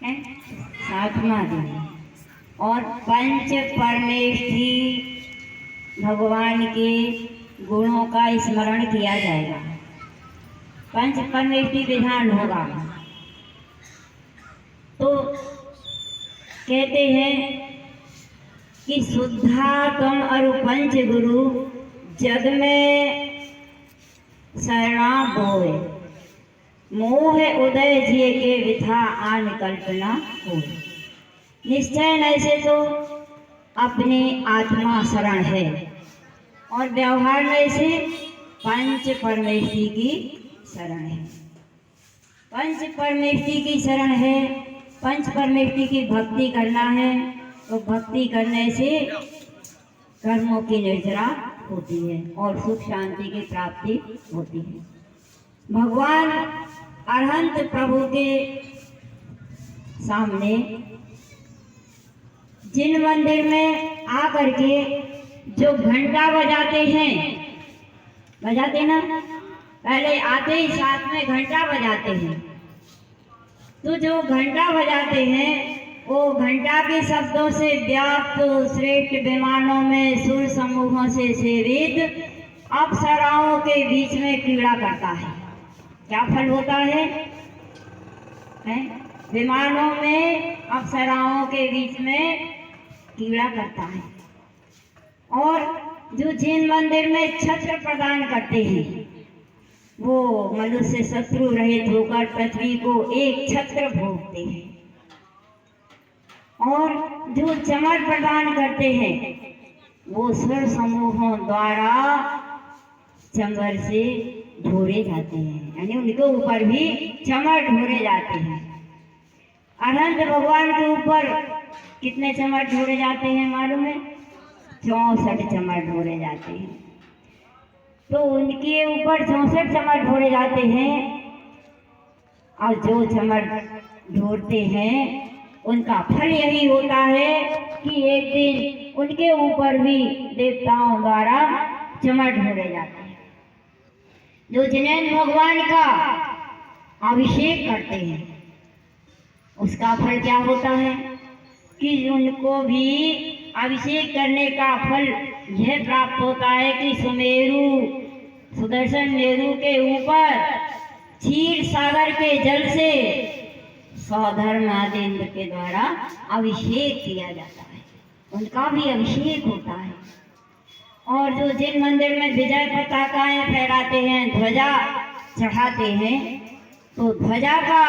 है 7वां दिन। और पंच परमेष्ठी भगवान के गुणों का स्मरण किया जाएगा। पंच परमेष्ठी विधान होगा। तो कहते हैं कि शुद्धा तुम अरु पंच गुरु जग में शरणा बोए, मोह उदय जिये के विथा आन कल्पना हो। निश्चय ऐसे तो अपनी आत्मा शरण है और व्यवहार में से पंच परमेष्ठी की शरण है। पंच परमेष्ठी की शरण है, पंच परमेष्ठी की भक्ति करना है। तो भक्ति करने से कर्मों की निर्जरा होती है और सुख शांति की प्राप्ति होती है। भगवान अरहंत प्रभु के सामने जिन मंदिर में आकर के जो घंटा बजाते हैं, बजाते ना, पहले आते ही साथ में घंटा बजाते हैं। तो जो घंटा बजाते हैं वो घंटा के शब्दों से व्याप्त श्रेष्ठ विमानों में सुर समूहों से सेवित अप्सराओं के बीच में क्रीड़ा करता है। क्या फल होता है? विमानों में अप्सराओं के बीच में क्रीड़ा करता है। और जो जिन मंदिर में छत्र प्रदान करते हैं वो मनुष्य शत्रु रहित होकर पृथ्वी को एक छत्र भोगते हैं। और जो चमर प्रदान करते हैं वो सुर समूहों द्वारा चमर से ढोरे जाते हैं, यानी उनके ऊपर भी चमर ढोरे जाते हैं। अनंत भगवान के ऊपर कितने चमर ढोरे जाते हैं मालूम है? 64 चमर ढोरे जाते हैं। तो उनके ऊपर 64 चमर ढोरे जाते हैं। और जो चमर ढोरते हैं उनका फल यही होता है कि एक दिन उनके ऊपर भी देवताओं द्वारा चमर ढोरे जाते हैं। जो जिनेन्द्र भगवान का अभिषेक करते हैं उसका फल क्या होता है कि उनको भी अभिषेक करने का फल यह प्राप्त होता है कि सुदर्शन मेरु के ऊपर क्षीर सागर के जल से सौधर्म आदेंद्र के द्वारा अभिषेक किया जाता है, उनका भी अभिषेक होता है। और जो जिन मंदिर में विजय पताकाएं फहराते हैं, ध्वजा चढ़ाते हैं, तो ध्वजा का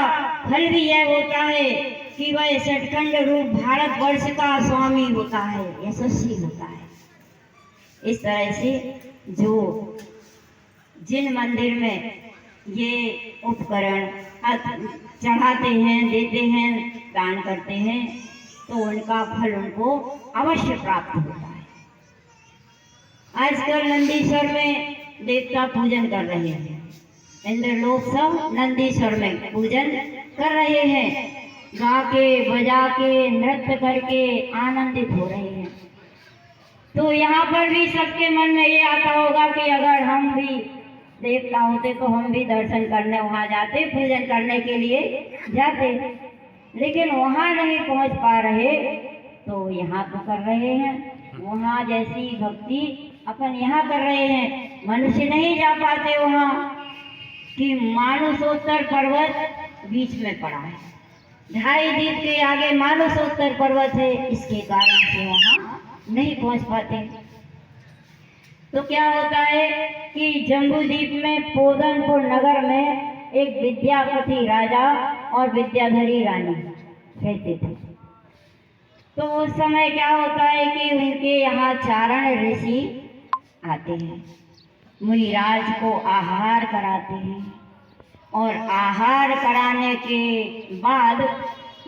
फल भी यह होता है कि वह षटखंड रूप भारतवर्ष का स्वामी होता है, यशस्वी होता है। इस तरह से जो जिन मंदिर में ये उपकरण चढ़ाते हैं, देते हैं, दान करते हैं, तो उनका फल उनको अवश्य प्राप्त होता है। आजकल नंदीश्वर में देवता पूजन कर रहे हैं, इंद्र लोग सब नंदीश्वर में पूजन कर रहे हैं, गा के बजा के नृत्य करके आनंदित हो रहे हैं। तो यहाँ पर भी सबके मन में ये आता होगा कि अगर हम भी देवता होते तो हम भी दर्शन करने वहाँ जाते, पूजन करने के लिए जाते, लेकिन वहाँ नहीं पहुँच पा रहे तो यहाँ तो कर रहे हैं। वहाँ जैसी भक्ति अपन यहाँ कर रहे हैं, मनुष्य नहीं जा पाते वहाँ कि मानसोत्तर पर्वत बीच में पड़ा है, 2.5 दीप के आगे मानसोत्तर पर्वत है, इसके कारण से वहाँ नहीं पहुँच पाते। तो क्या होता है कि जम्बूद्वीप में पोदनपुर नगर में एक विद्यापति राजा और विद्याधरी रानी रहते थे। तो उस समय क्या होता है कि उनके यहाँ चारण ऋषि आते हैं, मुनिराज को आहार कराते हैं, और आहार कराने के बाद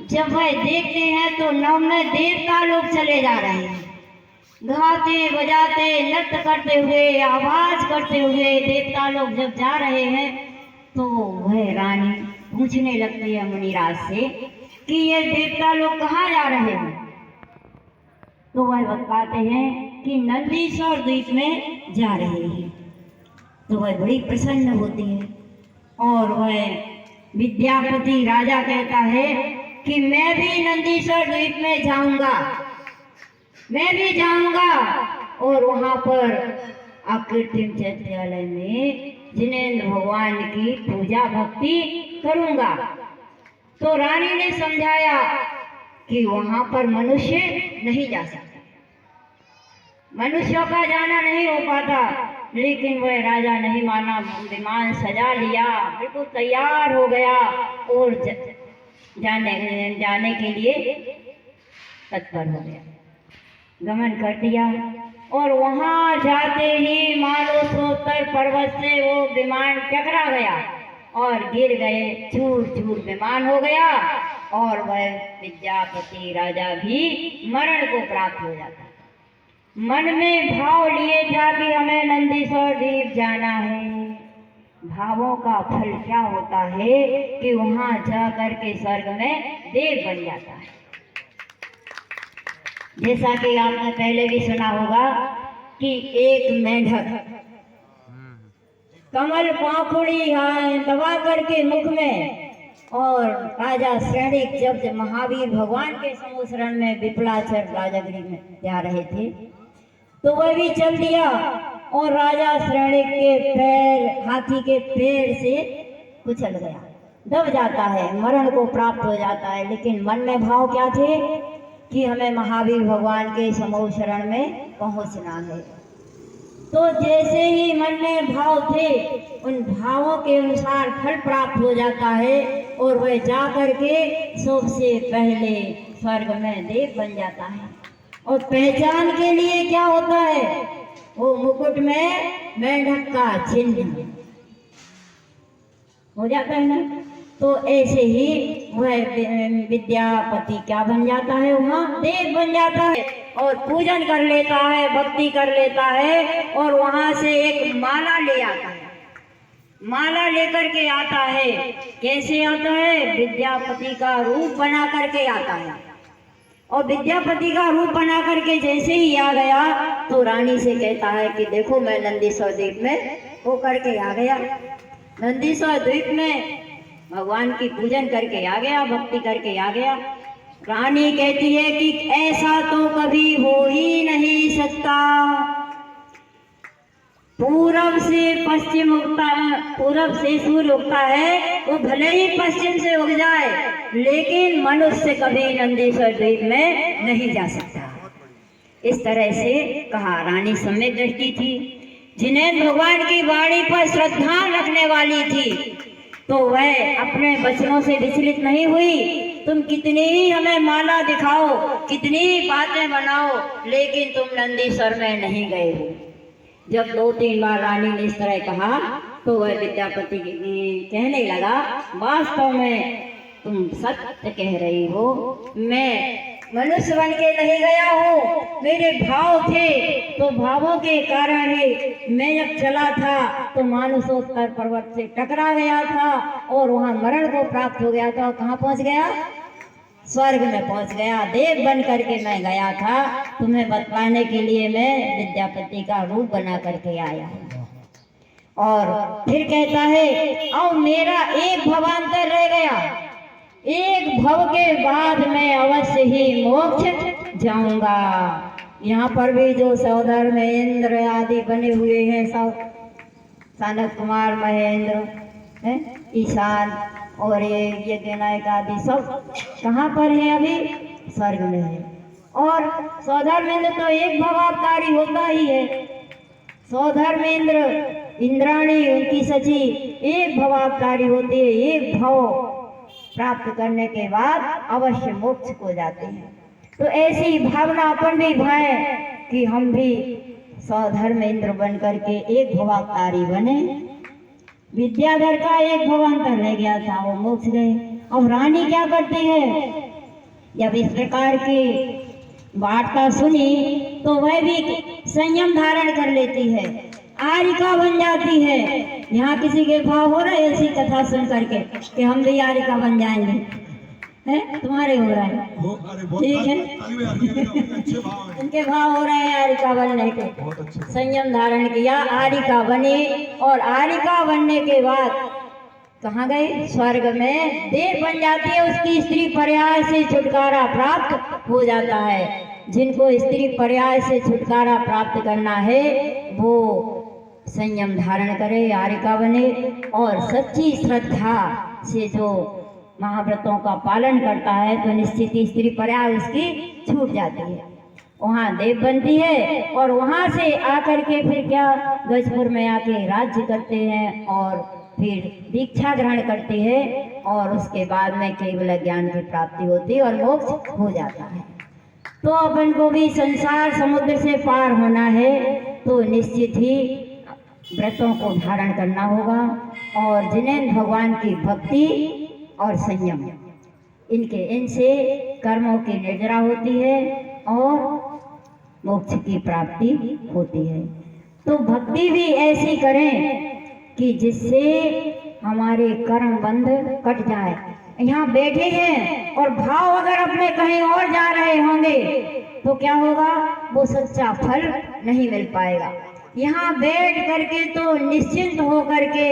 जब वह देखते हैं तो नवने देवता लोग चले जा रहे हैं, गाते बजाते नृत्य करते हुए, आवाज करते हुए देवता लोग जब जा रहे हैं तो वह रानी पूछने लगती है मुनिराज से कि ये देवता लोग कहाँ जा रहे हैं? तो वह बताते हैं कि नंदीश्वर द्वीप में जा रहे हैं। तो वह बड़ी प्रसन्न होती है और वह विद्यापति राजा कहता है कि मैं भी नंदीश्वर द्वीप में जाऊंगा, मैं भी जाऊंगा और वहां पर अकृत्रिम चैत्यालय में जिनेंद्र भगवान की पूजा भक्ति करूंगा। तो रानी ने समझाया कि वहां पर मनुष्य नहीं जा सकता, मनुष्यों का जाना नहीं हो पाता। लेकिन वह राजा नहीं माना, विमान सजा लिया, बिल्कुल तैयार हो गया और जाने के लिए तत्पर हो गया, गमन कर दिया। और वहां जाते ही मानसोत्तर पर्वत से वो विमान टकरा गया और गिर गए, चूर चूर विमान हो गया और वह विद्यापति राजा भी मरण को प्राप्त हो जाता। मन में भाव लिए था कि हमें नंदीश्वर द्वीप जाना है। भावों का फल क्या होता है कि वहां जा करके स्वर्ग में देव बन जाता है। जैसा कि आपने पहले भी सुना होगा कि एक मेंढक कमल पाखुड़ी दबा करके मुख में, और राजा श्रेणिक जब महावीर भगवान के समूह में विपलाचर राजगृह में जा रहे थे तो वह भी चल दिया और राजा श्रेणिक के पैर हाथी के पैर से कुचल गया, दब जाता है, मरण को प्राप्त हो जाता है। लेकिन मन में भाव क्या थे कि हमें महावीर भगवान के समूह शरण में पहुंचना है। तो जैसे ही मन में भाव थे उन भावों के अनुसार फल प्राप्त हो जाता है और वह जा करके सबसे पहले स्वर्ग में देव बन जाता है। और पहचान के लिए क्या होता है, वो मुकुट में मेंढक का चिन्ह हो जाता है ना। तो ऐसे ही वह विद्यापति क्या बन जाता है, वहाँ देव बन जाता है और पूजन कर लेता है, भक्ति कर लेता है और वहाँ से एक माला ले आता है, माला लेकर के आता है। कैसे आता है, विद्यापति का रूप बना करके आता है। और विद्यापति का रूप बना करके जैसे ही आ गया तो रानी से कहता है कि देखो मैं नंदीश्वर द्वीप में वो करके आ गया, नंदीश्वर द्वीप में भगवान की पूजन करके आ गया, भक्ति करके आ गया। रानी कहती है कि ऐसा तो कभी हो ही नहीं सकता, पूरब से पश्चिम उगता, पूरब से सूर्य उगता है, वो भले ही पश्चिम से उग जाए लेकिन मनुष्य कभी नंदीश्वर द्वीप में नहीं जा सकता। इस तरह से कहा। रानी सम्यक दृष्टि थी, जिनेंद्र भगवान की वाणी पर श्रद्धा रखने वाली थी, तो वह अपने वचनों से विचलित नहीं हुई। तुम कितनी ही हमें माला दिखाओ, कितनी ही बातें बनाओ, लेकिन तुम नंदीश्वर में नहीं गए हो। जब 2-3 बार रानी ने इस तरह कहा तो वह विद्यापति कहने लगा, वास्तव में तुम सत्य कह रही हो, मैं मनुष्य बन के नहीं गया हूँ, मेरे भाव थे, तो भावों के कारण ही मैं जब चला था तो मानसोत्तर पर्वत से टकरा गया था और वहाँ मरण को प्राप्त हो गया था। कहाँ पहुँच गया, स्वर्ग में पहुँच गया, देव बन करके मैं गया था। तुम्हें बतलाने के लिए मैं विद्यापति का रूप बना करके आया। और फिर कहता है, अब मेरा एक भवांतर रह गया, एक भव के बाद मैं अवश्य ही मोक्ष जाऊंगा। यहाँ पर भी जो सौधर में इंद्र आदि बने हुए हैं, सब सनत कुमार, महेंद्र, ईशान और ये नायक आदि सब कहाँ पर है, अभी स्वर्ग में है। और सौधर्मेंद्र तो एक भवावतारी होता ही है, सौधर्मेंद्र इंद्राणी उनकी सची एक भवावतारी होती है, एक भव प्राप्त करने के बाद अवश्य मोक्ष को जाते हैं। तो ऐसी भावना अपन भी भाए कि हम भी सौधर्मेंद्र बन करके एक भवावतारी बने। विद्याधर का एक भवांतर रह गया था, वो मोक्ष गए। अब रानी क्या करती है, जब इस प्रकार की वार्ता सुनी तो वह भी संयम धारण कर लेती है, आरिका बन जाती है। यहाँ किसी के भाव हो रहे ऐसी कथा सुन करके कि हम भी आरिका बन जाएंगे, हैं? तुम्हारे हो रहा है, ठीक है, उनके भाव हो रहे हैं आरिका बनने के। संयम धारण किया, आरिका बनी और आरिका बनने के बाद कहाँ गए? स्वर्ग में देव बन जाती है, उसकी स्त्री पर्याय से छुटकारा प्राप्त हो जाता है। जिनको स्त्री पर्याय से छुटकारा प्राप्त करना है वो संयम धारण करे, आर्यिका बने और सच्ची श्रद्धा से जो महाव्रतों का पालन करता है तो निश्चित ही स्त्री पर्याय उसकी छूट जाती है, वहाँ देव बनती है और वहाँ से आकर के फिर क्या गजपुर में आके राज्य करते हैं और फिर दीक्षा ग्रहण करते हैं और उसके बाद में केवल ज्ञान की प्राप्ति होती है और मोक्ष हो जाता है। तो अपन को भी संसार समुद्र से पार होना है तो निश्चित ही व्रतों को धारण करना होगा और जिन्हें भगवान की भक्ति और संयम इनसे कर्मों की निर्जरा होती है और मोक्ष की प्राप्ति होती है। तो भक्ति भी ऐसी करें कि जिससे हमारे कर्म बंध कट जाए। यहाँ बैठे हैं और भाव अगर अपने कहीं और जा रहे होंगे तो क्या होगा? वो सच्चा फल नहीं मिल पाएगा। यहाँ बैठ करके तो निश्चिंत हो करके,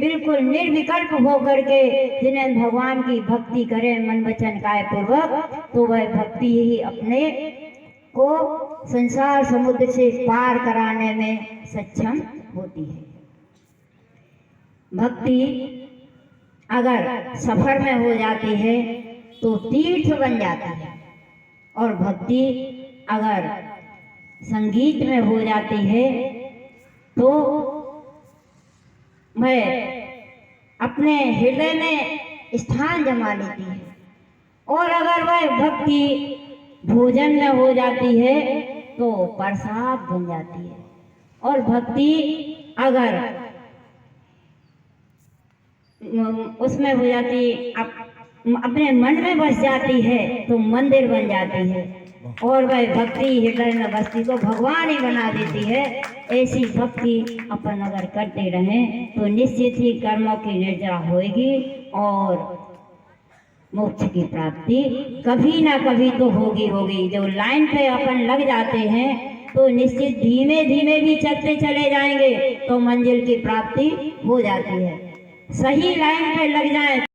बिल्कुल निर्विकल्प हो करके जिन्हें भगवान की भक्ति करें मन वचन काया पूर्वक, तो वह भक्ति ही अपने को संसार समुद्र से पार कराने में सक्षम होती है। भक्ति अगर सफर में हो जाती है तो तीर्थ बन जाती है और भक्ति अगर संगीत में हो जाती है तो वह अपने हृदय में स्थान जमा लेती है और अगर वह भक्ति भोजन में हो जाती है तो प्रसाद बन जाती है और भक्ति अगर उसमें हो जाती अपने मन में बस जाती है तो मंदिर बन जाती है और वह भक्ति हृदय में बसती को भगवान ही बना देती है। ऐसी भक्ति अपन अगर करते रहें तो निश्चित ही कर्मों की निर्जरा होगी और मोक्ष की प्राप्ति कभी ना कभी तो होगी। जो लाइन पे अपन लग जाते हैं तो निश्चित धीमे धीमे भी चलते चले जाएंगे तो मंजिल की प्राप्ति हो जाती है। सही लाइन पे लग जाए